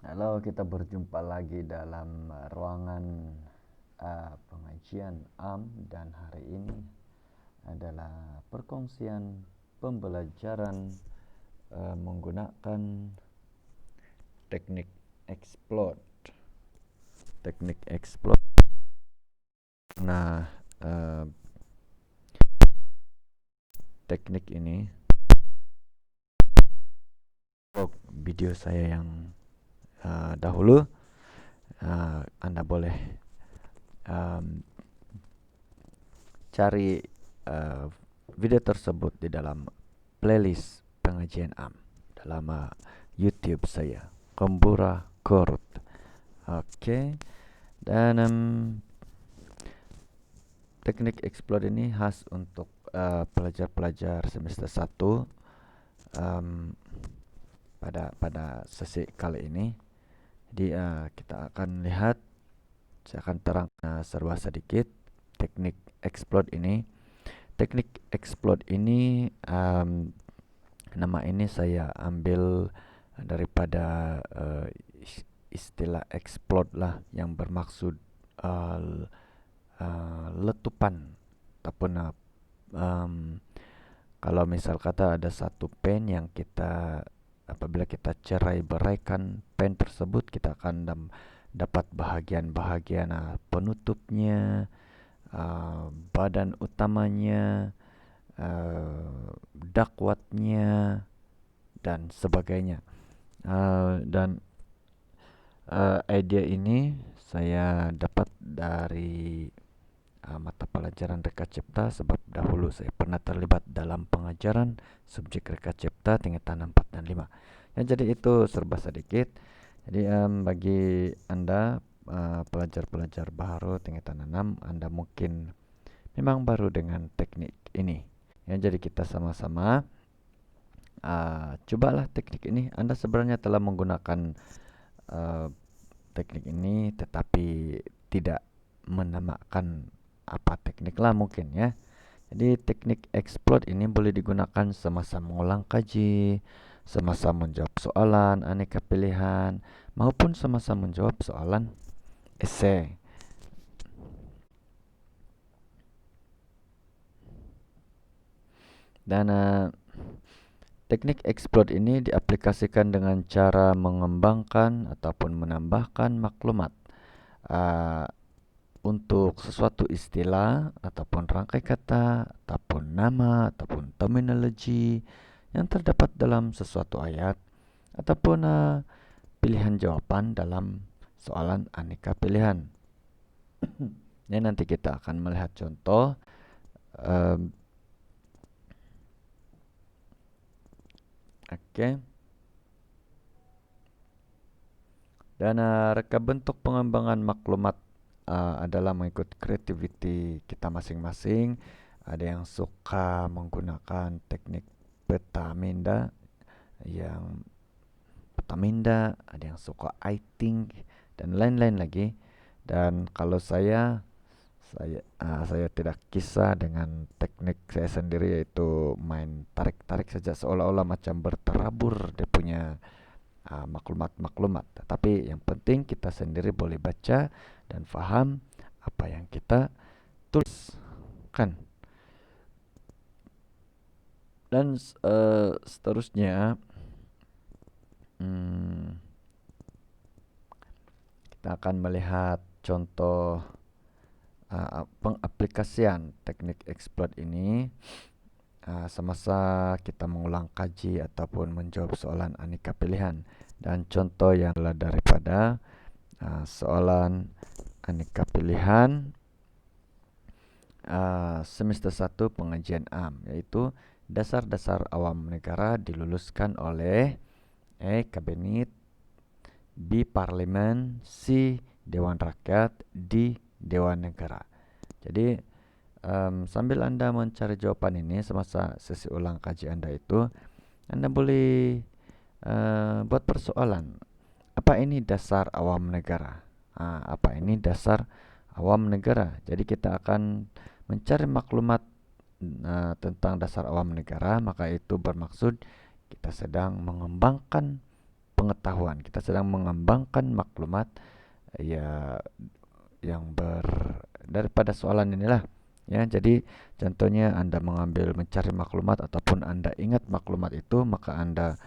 Halo, kita berjumpa lagi dalam ruangan pengajian AM, dan hari ini adalah perkongsian pembelajaran menggunakan teknik explode. Teknik explode. Nah, eh, teknik ini video saya yang dahulu, Anda boleh cari video tersebut di dalam playlist pengajian AM dalam YouTube saya, Kombura Korut. Oke. Dan teknik explode ini khas untuk pelajar-pelajar semester 1 pada sesi kali ini. Jadi kita akan lihat, saya akan terang serba sedikit teknik explode ini. Teknik explode ini nama ini saya ambil daripada istilah explode lah, yang bermaksud letupan ataupun kalau misal kata ada satu pen yang kita, apabila kita cerai beraikan pen tersebut, kita akan dapat bahagian-bahagian penutupnya, badan utamanya, dakwatnya, dan sebagainya. Dan idea ini saya dapat dari mata pelajaran Reka Cipta, sebab dahulu saya pernah terlibat dalam pengajaran subjek Reka Cipta tingkatan 4 dan 5. Ya, jadi itu serba sedikit. Jadi bagi Anda pelajar-pelajar baru tingkatan 6, Anda mungkin memang baru dengan teknik ini. Ya, jadi kita sama-sama cobalah teknik ini. Anda sebenarnya telah menggunakan teknik ini, tetapi tidak menamakan apa teknik lah mungkin ya. Jadi teknik explode ini boleh digunakan semasa mengulang kaji, semasa menjawab soalan aneka pilihan, maupun semasa menjawab soalan esai. Dan teknik explode ini diaplikasikan dengan cara mengembangkan ataupun menambahkan maklumat untuk sesuatu istilah ataupun rangkai kata ataupun nama ataupun terminologi yang terdapat dalam sesuatu ayat ataupun pilihan jawaban dalam soalan aneka pilihan. Ini nanti kita akan melihat contoh. Oke. Dan reka bentuk pengembangan maklumat adalah mengikut creativity kita masing-masing. Ada yang suka menggunakan teknik petaminda, ada yang suka I think, dan lain-lain lagi. Dan kalau saya tidak kisah dengan teknik saya sendiri, yaitu main tarik-tarik saja, seolah-olah macam berterabur dia punya maklumat-maklumat. Tapi yang penting kita sendiri boleh baca dan faham apa yang kita tuliskan. Dan seterusnya kita akan melihat contoh pengaplikasian teknik explode ini semasa kita mengulang kaji ataupun menjawab soalan aneka pilihan. Dan contoh yang adalah daripada soalan aneka pilihan semester 1 pengajian AM, yaitu dasar-dasar awam negara diluluskan oleh Kabinet, B Parlemen, C Dewan Rakyat, D Dewan Negara. Jadi sambil Anda mencari jawaban ini semasa sesi ulang kaji Anda itu, Anda boleh buat persoalan. Apa ini dasar awam negara? Apa ini dasar awam negara? Jadi kita akan mencari maklumat tentang dasar awam negara, maka itu bermaksud kita sedang mengembangkan pengetahuan. Kita sedang mengembangkan maklumat ya yang daripada soalan inilah. Ya, jadi contohnya Anda mengambil mencari maklumat ataupun Anda ingat maklumat itu, maka Anda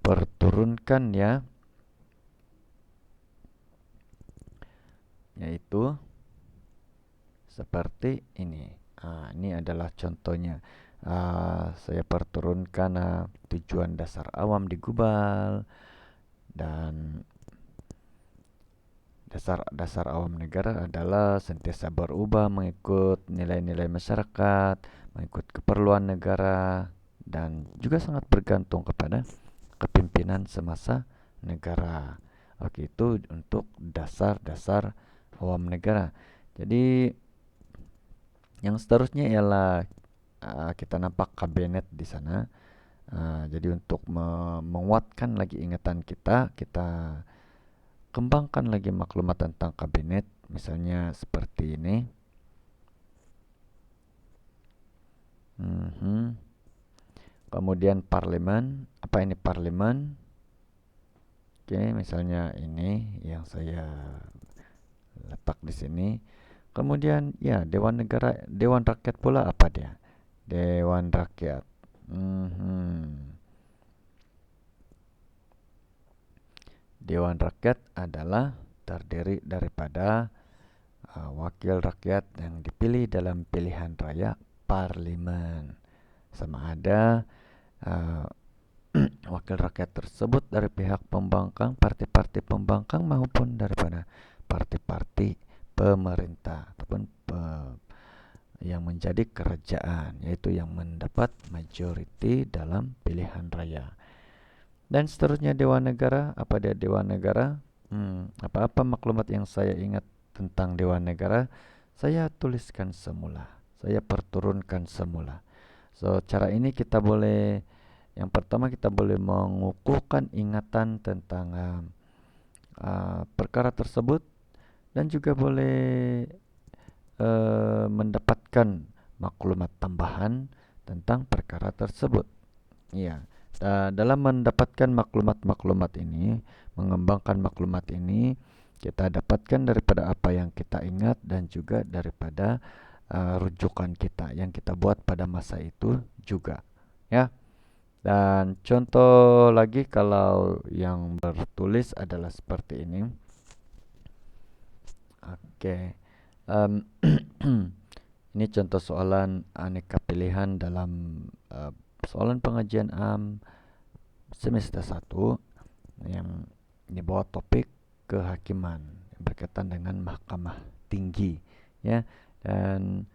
perturunkan ya, yaitu seperti ini. Ini adalah contohnya. Saya perturunkan tujuan dasar awam di Gubal dan dasar awam negara adalah sentiasa berubah mengikut nilai-nilai masyarakat, mengikut keperluan negara, dan juga sangat bergantung kepada kepemimpinan semasa negara. Oke, itu untuk dasar-dasar awam negara. Jadi yang seterusnya ialah kita nampak kabinet di sana. Jadi untuk menguatkan lagi ingatan kita, kita kembangkan lagi maklumat tentang kabinet, misalnya seperti ini. Kemudian parlemen, apa ini parlemen? Oke, misalnya ini yang saya letak di sini. Kemudian ya Dewan Negara, Dewan Rakyat pula apa dia? Dewan Rakyat. Dewan Rakyat adalah terdiri daripada wakil rakyat yang dipilih dalam pilihan raya parlemen. Sama ada wakil rakyat tersebut dari pihak pembangkang, partai-partai pembangkang maupun daripada partai-partai pemerintah ataupun yang menjadi kerajaan, yaitu yang mendapat majoriti dalam pilihan raya. Dan seterusnya Dewan Negara, apa dia Dewan Negara? Apa-apa maklumat yang saya ingat tentang Dewan Negara, saya tuliskan semula, saya perturunkan semula. So, cara ini kita boleh, yang pertama kita boleh mengukuhkan ingatan tentang perkara tersebut, dan juga boleh mendapatkan maklumat tambahan tentang perkara tersebut. Ya, dalam mendapatkan maklumat-maklumat ini, mengembangkan maklumat ini, kita dapatkan daripada apa yang kita ingat dan juga daripada rujukan kita yang kita buat pada masa itu juga. Ya. Dan contoh lagi kalau yang bertulis adalah seperti ini. Oke. Ini contoh soalan aneka pilihan dalam soalan pengajian semester 1 yang dibawa topik kehakiman yang berkaitan dengan mahkamah tinggi, ya. Dan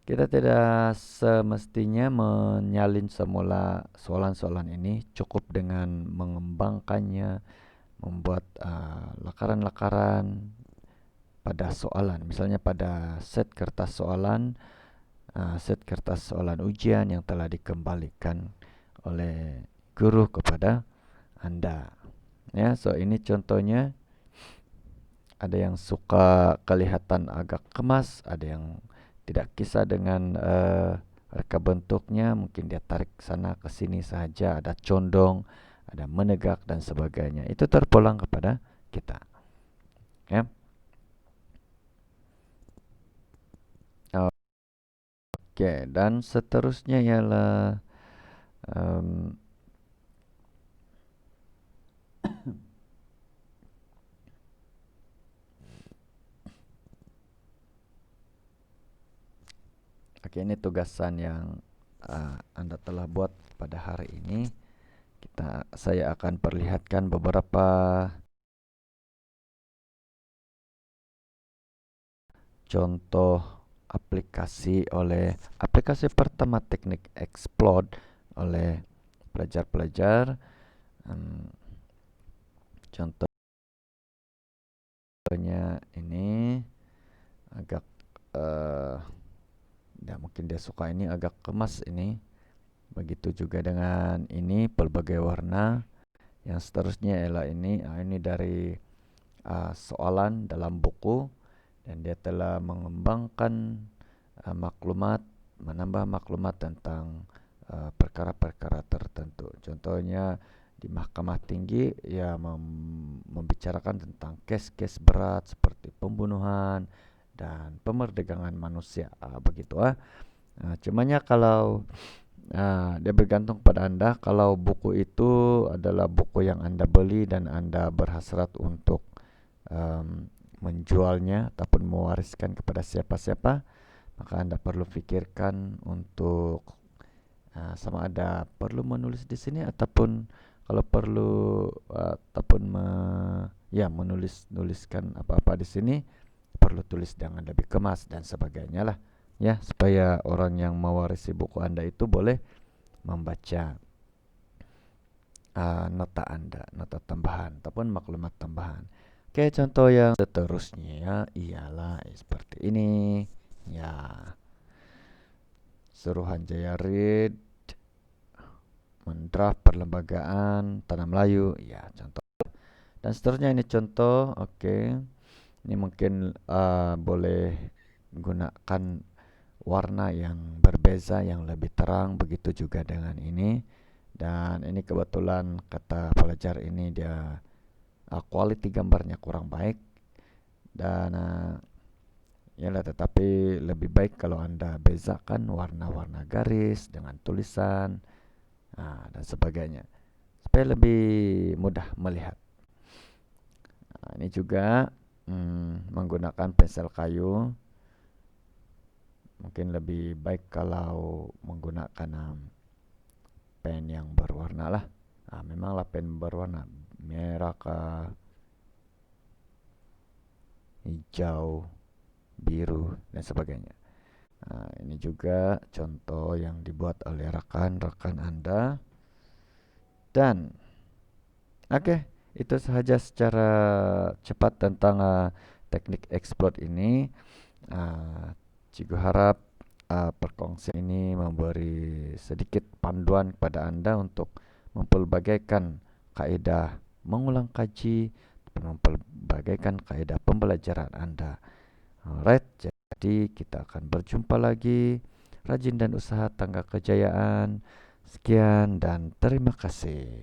kita tidak semestinya menyalin semula soalan-soalan ini, cukup dengan mengembangkannya, membuat lakaran-lakaran pada soalan. Misalnya pada set kertas soalan ujian yang telah dikembalikan oleh guru kepada Anda. Ya, so ini contohnya. Ada yang suka kelihatan agak kemas, ada yang tidak kisah dengan reka bentuknya, mungkin dia tarik sana ke sini saja, ada condong, ada menegak dan sebagainya. Itu terpulang kepada kita. Ya. Oke, dan seterusnya ialah oke, ini tugasan yang Anda telah buat pada hari ini. Saya akan perlihatkan beberapa contoh aplikasi pertama teknik Explode oleh pelajar-pelajar. Contohnya ini agak ya mungkin dia suka ini agak kemas ini. Begitu juga dengan ini pelbagai warna. Yang seterusnya ialah ini dari soalan dalam buku, dan dia telah mengembangkan menambah maklumat tentang perkara-perkara tertentu. Contohnya di Mahkamah Tinggi ya membicarakan tentang case-case berat seperti pembunuhan dan pemerdagangan manusia, begitu. Cumanya kalau dia bergantung pada Anda. Kalau buku itu adalah buku yang Anda beli dan Anda berhasrat untuk menjualnya ataupun mewariskan kepada siapa-siapa, maka Anda perlu pikirkan untuk sama ada perlu menulis di sini ataupun kalau perlu ataupun nuliskan apa-apa di sini, perlu tulis dengan lebih kemas dan sebagainya lah, ya, supaya orang yang mewarisi buku Anda itu boleh membaca nota Anda, nota tambahan ataupun maklumat tambahan. Oke, contoh yang seterusnya ialah seperti ini. Ya, Suruhan Jaya Read mendraft perlembagaan Tanah Melayu. Ya, contoh. Dan seterusnya ini contoh. Oke. Ini mungkin boleh gunakan warna yang berbeza, yang lebih terang. Begitu juga dengan ini. Dan ini kebetulan kata pelajar ini dia quality gambarnya kurang baik. Dan yalah, tetapi lebih baik kalau Anda bezakan warna-warna garis dengan tulisan dan sebagainya supaya lebih mudah melihat. Ini juga menggunakan pensel kayu. Mungkin lebih baik kalau menggunakan pen yang berwarna lah. Memanglah pen berwarna merah ke hijau, biru dan sebagainya. Ini juga contoh yang dibuat oleh rekan-rekan Anda. Dan oke, itu sahaja secara cepat tentang teknik explode ini. Cikgu harap perkongsian ini memberi sedikit panduan kepada Anda untuk mempelbagaikan kaidah mengulang kaji, mempelbagaikan kaidah pembelajaran Anda. Alright, jadi kita akan berjumpa lagi. Rajin dan usaha tangga kejayaan. Sekian dan terima kasih.